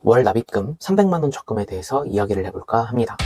월 납입금 300만원 적금에 대해서 이야기를 해볼까 합니다.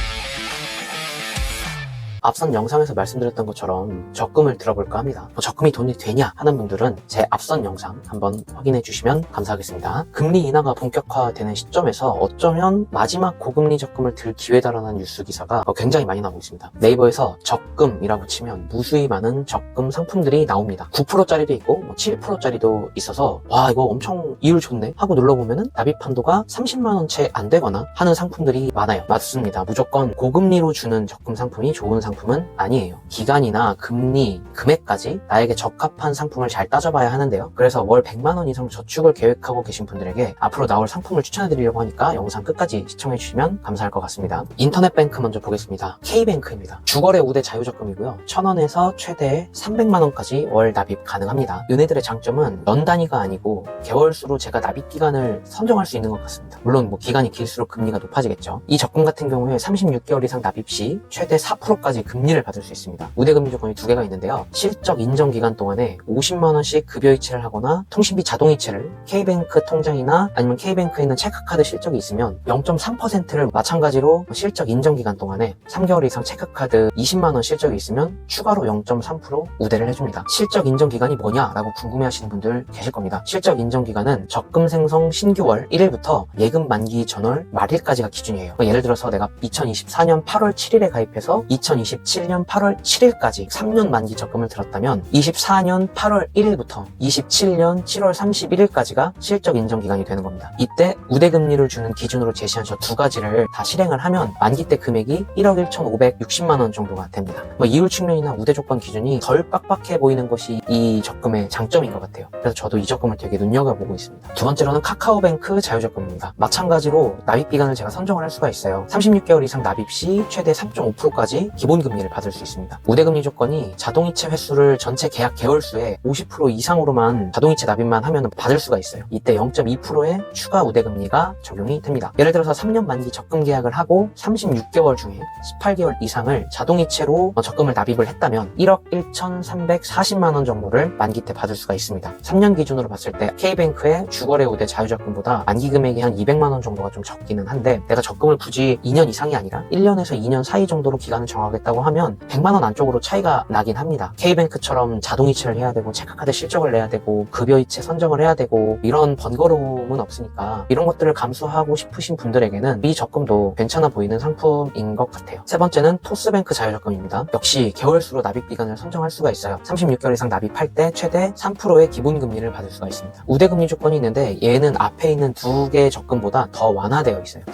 앞선 영상에서 말씀드렸던 것처럼 적금을 들어볼까 합니다. 적금이 돈이 되냐 하는 분들은 제 앞선 영상 한번 확인해 주시면 감사하겠습니다. 금리 인하가 본격화되는 시점에서 어쩌면 마지막 고금리 적금을 들 기회다라는 뉴스 기사가 굉장히 많이 나오고 있습니다. 네이버에서 적금이라고 치면 무수히 많은 적금 상품들이 나옵니다. 9%짜리도 있고 7%짜리도 있어서 와 이거 엄청 이율 좋네 하고 눌러보면은 납입 한도가 30만원 채 안 되거나 하는 상품들이 많아요. 맞습니다. 무조건 고금리로 주는 적금 상품이 좋은 상품은 아니에요. 기간이나 금리, 금액까지 나에게 적합한 상품을 잘 따져봐야 하는데요. 그래서 월 100만원 이상 저축을 계획하고 계신 분들에게 앞으로 나올 상품을 추천해드리려고 하니까 영상 끝까지 시청해주시면 감사할 것 같습니다. 인터넷뱅크 먼저 보겠습니다. K뱅크입니다. 주거래 우대 자유적금이고요. 1000원에서 최대 300만원까지 월 납입 가능합니다. 은혜들의 장점은 연 단위가 아니고 개월수로 제가 납입 기간을 선정할 수 있는 것 같습니다. 물론 기간이 길수록 금리가 높아지겠죠. 이 적금 같은 경우에 36개월 이상 납입 시 최대 4%까지 금리를 받을 수 있습니다. 우대금리 조건이 두 개가 있는데요. 실적 인정 기간 동안에 50만원씩 급여이체를 하거나 통신비 자동이체를 K뱅크 통장이나 아니면 K뱅크에 있는 체크카드 실적이 있으면 0.3%를 마찬가지로 실적 인정 기간 동안에 3개월 이상 체크카드 20만원 실적이 있으면 추가로 0.3% 우대를 해줍니다. 실적 인정 기간이 뭐냐라고 궁금해하시는 분들 계실 겁니다. 실적 인정 기간은 적금 생성 신규월 1일부터 예금 만기 전월 말일까지가 기준이에요. 예를 들어서 내가 2024년 8월 7일에 가입해서 2027년 8월 7일까지 3년 만기 적금을 들었다면 24년 8월 1일부터 27년 7월 31일까지가 실적 인정 기간이 되는 겁니다. 이때 우대금리를 주는 기준으로 제시한 저 두 가지를 다 실행을 하면 만기 때 금액이 1억 1,560만원 정도가 됩니다. 이율 측면이나 우대 조건 기준이 덜 빡빡해 보이는 것이 이 적금의 장점인 것 같아요. 그래서 저도 이 적금을 되게 눈여겨보고 있습니다. 두 번째로는 카카오뱅크 자유적금입니다. 마찬가지로 납입 기간을 제가 선정을 할 수가 있어요. 36개월 이상 납입 시 최대 3.5%까지 기본금리를 받을 수 있습니다. 우대금리 조건이 자동이체 횟수를 전체 계약 개월수의 50% 이상으로만 자동이체 납입만 하면 받을 수가 있어요. 이때 0.2%의 추가 우대금리가 적용이 됩니다. 예를 들어서 3년 만기 적금 계약을 하고 36개월 중에 18개월 이상을 자동이체로 적금을 납입을 했다면 1억 1,340만원 정도를 만기 때 받을 수가 있습니다. 3년 기준으로 봤을 때 K뱅크의 주거래 우대 자유적금보다 만기 금액이 한 200만원 정도가 좀 적기는 한데 내가 적금을 굳이 2년 이상이 아니라 1년에서 2년 사이 정도로 기간을 정하겠다고 하면 100만원 안쪽으로 차이가 나긴 합니다. K뱅크처럼 자동이체를 해야 되고 체크카드 실적을 내야 되고 급여이체 선정을 해야 되고 이런 번거로움은 없으니까 이런 것들을 감수하고 싶으신 분들에게는 이 적금도 괜찮아 보이는 상품인 것 같아요. 세 번째는 토스뱅크 자유적금입니다. 역시 개월수로 납입 기간을 선정할 수가 있어요. 36개월 이상 납입할 때 최대 3%의 기본금리를 받을 수가 있습니다. 우대금리 조건이 있는데 얘는 앞에 있는 두 개의 적금보다 더 완화되어 있어요.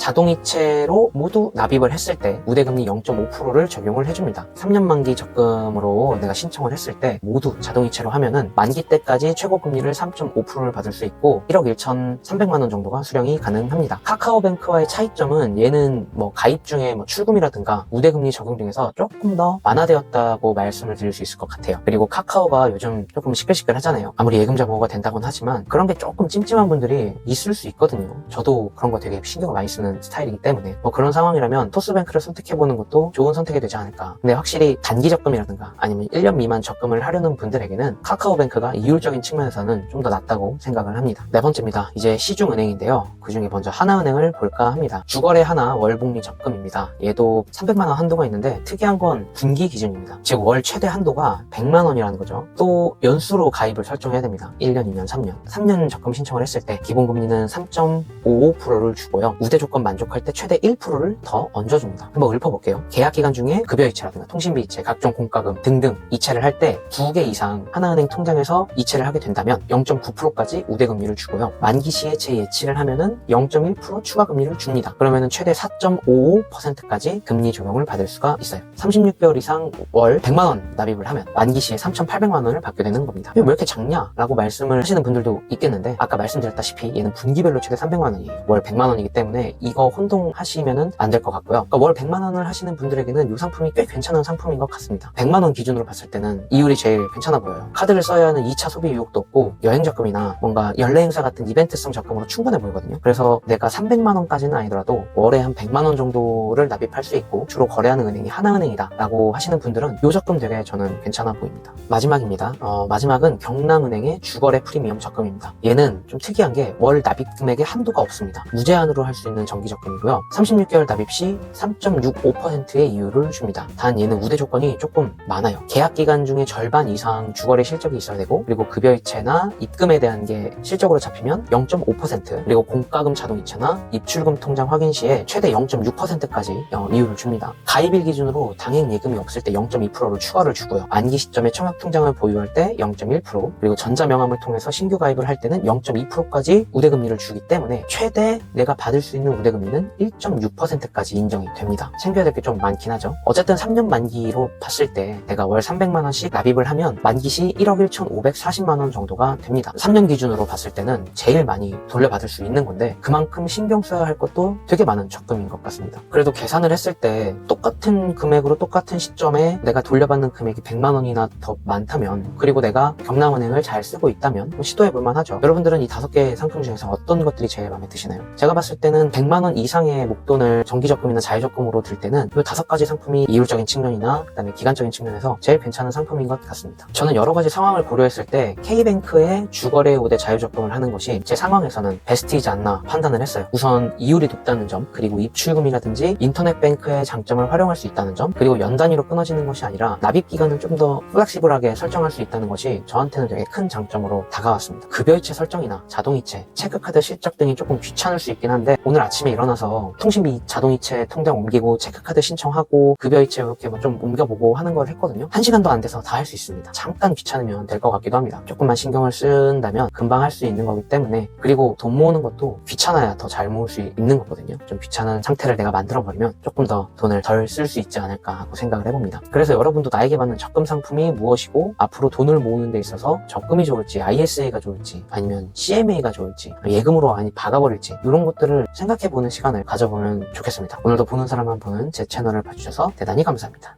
자동이체로 모두 납입을 했을 때 우대금리 0.5%를 적용을 해줍니다. 3년 만기 적금으로 내가 신청을 했을 때 모두 자동이체로 하면은 만기 때까지 최고금리를 3.5%를 받을 수 있고 1억 1,300만원 정도가 수령이 가능합니다. 카카오뱅크와의 차이점은 얘는 가입 중에 출금이라든가 우대금리 적용 중에서 조금 더 완화되었다고 말씀을 드릴 수 있을 것 같아요. 그리고 카카오가 요즘 조금 시끌시끌 하잖아요. 아무리 예금자 보호가 된다고는 하지만 그런 게 조금 찜찜한 분들이 있을 수 있거든요. 저도 그런 거 되게 신경을 많이 쓰는 스타일이기 때문에 그런 상황이라면 토스뱅크를 선택해보는 것도 좋은 선택이 되지 않을까. 근데 확실히 단기 적금이라든가 아니면 1년 미만 적금을 하려는 분들에게는 카카오뱅크가 이율적인 측면에서는 좀 더 낫다고 생각을 합니다. 네 번째입니다. 이제 시중은행인데요. 그 중에 먼저 하나은행을 볼까 합니다. 주거래 하나 월복리 적금입니다. 얘도 300만원 한도가 있는데 특이한 건 분기 기준입니다. 즉 월 최대 한도가 100만원이라는 거죠. 또 연수로 가입을 설정해야 됩니다. 1년, 2년, 3년. 3년 적금 신청을 했을 때 기본금리는 3.55%를 주고요. 우대 조건 만족할 때 최대 1%를 더 얹어줍니다. 한번 읊어볼게요. 계약 기간 중에 급여이체라든가 통신비 이체, 각종 공과금 등등 이체를 할 때 2개 이상 하나은행 통장에서 이체를 하게 된다면 0.9%까지 우대금리를 주고요. 만기 시에 재예치를 하면은 0.1% 추가 금리를 줍니다. 그러면은 최대 4.55%까지 금리 적용을 받을 수가 있어요. 36개월 이상 월 100만원 납입을 하면 만기 시에 3,800만원을 받게 되는 겁니다. 왜 이렇게 작냐? 라고 말씀을 하시는 분들도 있겠는데 아까 말씀드렸다시피 얘는 분기별로 최대 300만원이에요. 월 100만원이기 때문에 이거 혼동하시면은 안 될 것 같고요. 그러니까 월 100만원을 하시는 분들에게는 이 상품이 상품이 꽤 괜찮은 상품인 것 같습니다. 100만 원 기준으로 봤을 때는 이율이 제일 괜찮아 보여요. 카드를 써야 하는 2차 소비 유혹도 없고 여행 적금이나 뭔가 연례 행사 같은 이벤트성 적금으로 충분해 보이거든요. 그래서 내가 300만 원까지는 아니더라도 월에 한 100만 원 정도를 납입할 수 있고 주로 거래하는 은행이 하나은행이다 라고 하시는 분들은 이 적금 되게 저는 괜찮아 보입니다. 마지막입니다. 마지막은 경남은행의 주거래 프리미엄 적금입니다. 얘는 좀 특이한 게 월 납입 금액에 한도가 없습니다. 무제한으로 할 수 있는 정기 적금이고요. 36개월 납입 시 3.65%의 이율을 줍니다. 단 얘는 우대 조건이 조금 많아요. 계약 기간 중에 절반 이상 주거래 실적이 있어야 되고, 그리고 급여이체나 입금에 대한 게 실적으로 잡히면 0.5%, 그리고 공과금 자동이체나 입출금 통장 확인 시에 최대 0.6%까지 이율을 줍니다. 가입일 기준으로 당행 예금이 없을 때 0.2%를 추가를 주고요. 만기 시점에 청약 통장을 보유할 때 0.1%, 그리고 전자명함을 통해서 신규 가입을 할 때는 0.2%까지 우대금리를 주기 때문에 최대 내가 받을 수 있는 우대금리는 1.6%까지 인정이 됩니다. 챙겨야 될 게 좀 많긴 하죠. 어쨌든 3년 만기로 봤을 때 내가 월 300만 원씩 납입을 하면 만기 시 1억 1,540만 원 정도가 됩니다. 3년 기준으로 봤을 때는 제일 많이 돌려받을 수 있는 건데 그만큼 신경 써야 할 것도 되게 많은 적금인 것 같습니다. 그래도 계산을 했을 때 똑같은 금액으로 똑같은 시점에 내가 돌려받는 금액이 100만 원이나 더 많다면, 그리고 내가 경남은행을 잘 쓰고 있다면 시도해볼 만하죠. 여러분들은 이 5개의 상품 중에서 어떤 것들이 제일 마음에 드시나요? 제가 봤을 때는 100만 원 이상의 목돈을 정기적금이나 자유적금으로 들 때는 이 5가지 상품이 이율적인 측면이나 그다음에 기간적인 측면에서 제일 괜찮은 상품인 것 같습니다. 저는 여러 가지 상황을 고려했을 때 K뱅크의 주거래 우대 자유적금을 하는 것이 제 상황에서는 베스트이지 않나 판단을 했어요. 우선 이율이 높다는 점, 그리고 입출금이라든지 인터넷뱅크의 장점을 활용할 수 있다는 점, 그리고 연 단위로 끊어지는 것이 아니라 납입 기간을 좀 더 플렉시블하게 설정할 수 있다는 것이 저한테는 되게 큰 장점으로 다가왔습니다. 급여이체 설정이나 자동이체, 체크카드 실적 등이 조금 귀찮을 수 있긴 한데 오늘 아침에 일어나서 통신비 자동이체 통장 옮기고 체크카드 신청하고 급여이체 이렇게 좀 옮겨보고 하는 걸 했거든요. 1시간도 안 돼서 다 할 수 있습니다. 잠깐 귀찮으면 될 것 같기도 합니다. 조금만 신경을 쓴다면 금방 할 수 있는 거기 때문에, 그리고 돈 모으는 것도 귀찮아야 더 잘 모을 수 있는 거거든요. 좀 귀찮은 상태를 내가 만들어버리면 조금 더 돈을 덜 쓸 수 있지 않을까 하고 생각을 해봅니다. 그래서 여러분도 나에게 맞는 적금 상품이 무엇이고 앞으로 돈을 모으는 데 있어서 적금이 좋을지 ISA가 좋을지 아니면 CMA가 좋을지 예금으로 많이 박아버릴지 이런 것들을 생각해보는 시간을 가져보면 좋겠습니다. 오늘도 보는 사람만 보는 제 채널을 봐주셔서 대단히 감사합니다.